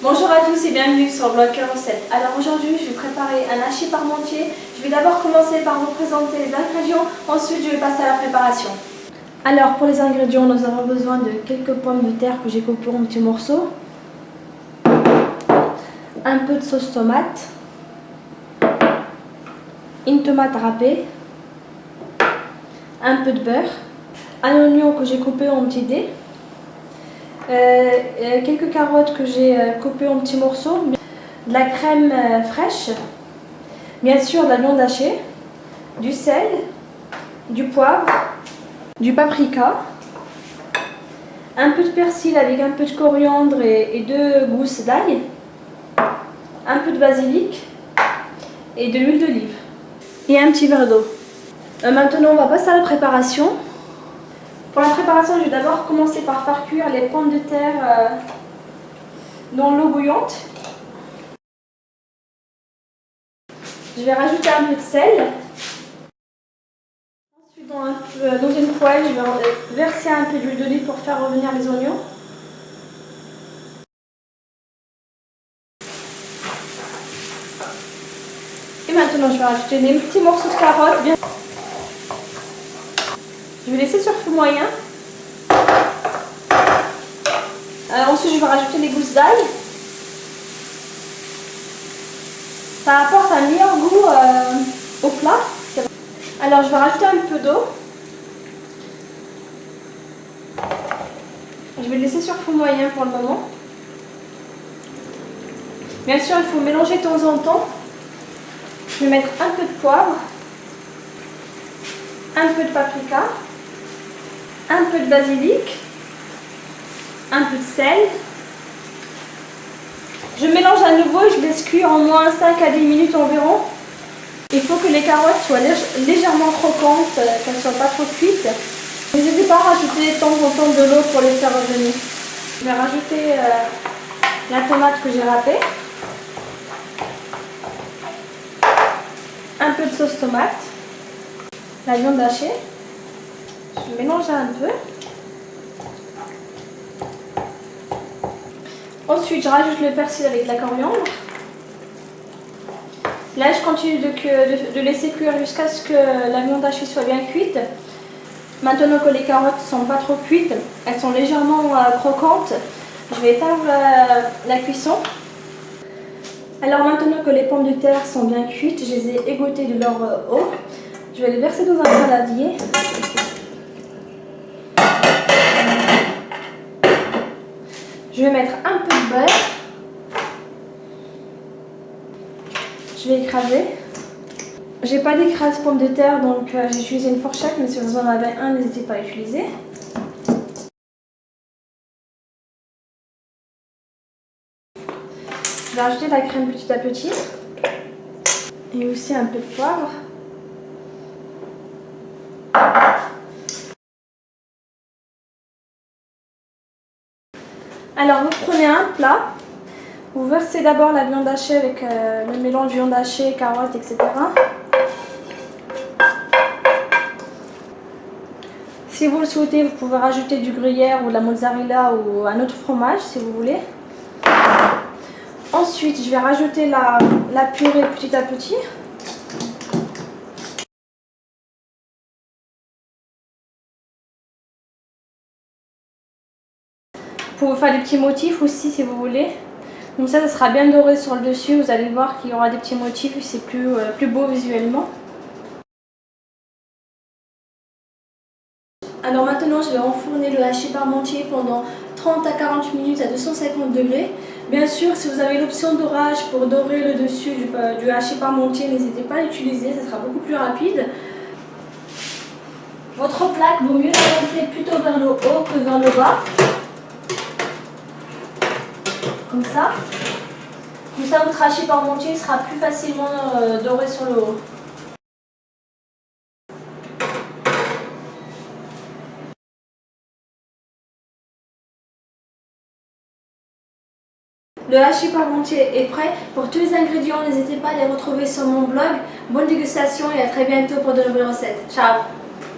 Bonjour à tous et bienvenue sur le blog Cœur Recette. Alors aujourd'hui je vais préparer un hachis parmentier. Je vais d'abord commencer par vous présenter les ingrédients, ensuite je vais passer à la préparation. Alors pour les ingrédients, nous avons besoin de quelques pommes de terre que j'ai coupées en petits morceaux, un peu de sauce tomate, une tomate râpée, un peu de beurre, un oignon que j'ai coupé en petits dés, quelques carottes que j'ai coupées en petits morceaux, de la crème fraîche, bien sûr de la viande hachée, du sel, du poivre, du paprika, un peu de persil avec un peu de coriandre et 2 gousses d'ail, un peu de basilic et de l'huile d'olive et un petit verre d'eau. Maintenant on va passer à la préparation. Pour la préparation, je vais d'abord commencer par faire cuire les pommes de terre dans l'eau bouillante. Je vais rajouter un peu de sel. Ensuite, dans une poêle, je vais verser un peu d'huile d'olive pour faire revenir les oignons. Et maintenant, je vais rajouter des petits morceaux de carottes. Je vais laisser sur feu moyen. Ensuite, je vais rajouter les gousses d'ail. Ça apporte un meilleur goût au plat. Alors, je vais rajouter un peu d'eau. Je vais le laisser sur feu moyen pour le moment. Bien sûr, il faut mélanger de temps en temps. Je vais mettre un peu de poivre, un peu de paprika, un peu de basilic, un peu de sel. Je mélange à nouveau et je laisse cuire au moins 5 à 10 minutes environ. Il faut que les carottes soient légèrement croquantes, qu'elles ne soient pas trop cuites. N'hésitez pas à rajouter de temps en temps de l'eau pour les faire revenir. Je vais rajouter la tomate que j'ai râpée, un peu de sauce tomate, la viande hachée. Je vais mélanger un peu. Ensuite, je rajoute le persil avec de la coriandre. Là, je continue de laisser cuire jusqu'à ce que la viande hachée soit bien cuite. Maintenant que les carottes ne sont pas trop cuites, elles sont légèrement croquantes, je vais éteindre la cuisson. Alors maintenant que les pommes de terre sont bien cuites, je les ai égouttées de leur eau. Je vais les verser dans un saladier. Je vais mettre un peu de beurre. Je vais écraser. J'ai pas d'écrase pommes de terre, donc j'ai utilisé une fourchette, mais si vous en avez un, n'hésitez pas à l'utiliser. Je vais rajouter de la crème petit à petit. Et aussi un peu de poivre. Alors vous prenez un plat. Vous versez d'abord la viande hachée avec le mélange viande hachée, carottes, etc. Si vous le souhaitez, vous pouvez rajouter du gruyère ou de la mozzarella ou un autre fromage si vous voulez. Ensuite, je vais rajouter la purée petit à petit. Vous pouvez faire des petits motifs aussi si vous voulez. Comme ça sera bien doré sur le dessus. Vous allez voir qu'il y aura des petits motifs et c'est plus beau visuellement. Alors maintenant, je vais enfourner le hachis parmentier pendant 30 à 40 minutes à 250 degrés. Bien sûr, si vous avez l'option dorage pour dorer le dessus du hachis parmentier, n'hésitez pas à l'utiliser, ça sera beaucoup plus rapide. Votre plaque vaut mieux la monter plutôt vers le haut que vers le bas. Comme ça. Comme ça, votre hachis parmentier sera plus facilement doré sur le haut. Le hachis parmentier est prêt. Pour tous les ingrédients, n'hésitez pas à les retrouver sur mon blog. Bonne dégustation et à très bientôt pour de nouvelles recettes. Ciao!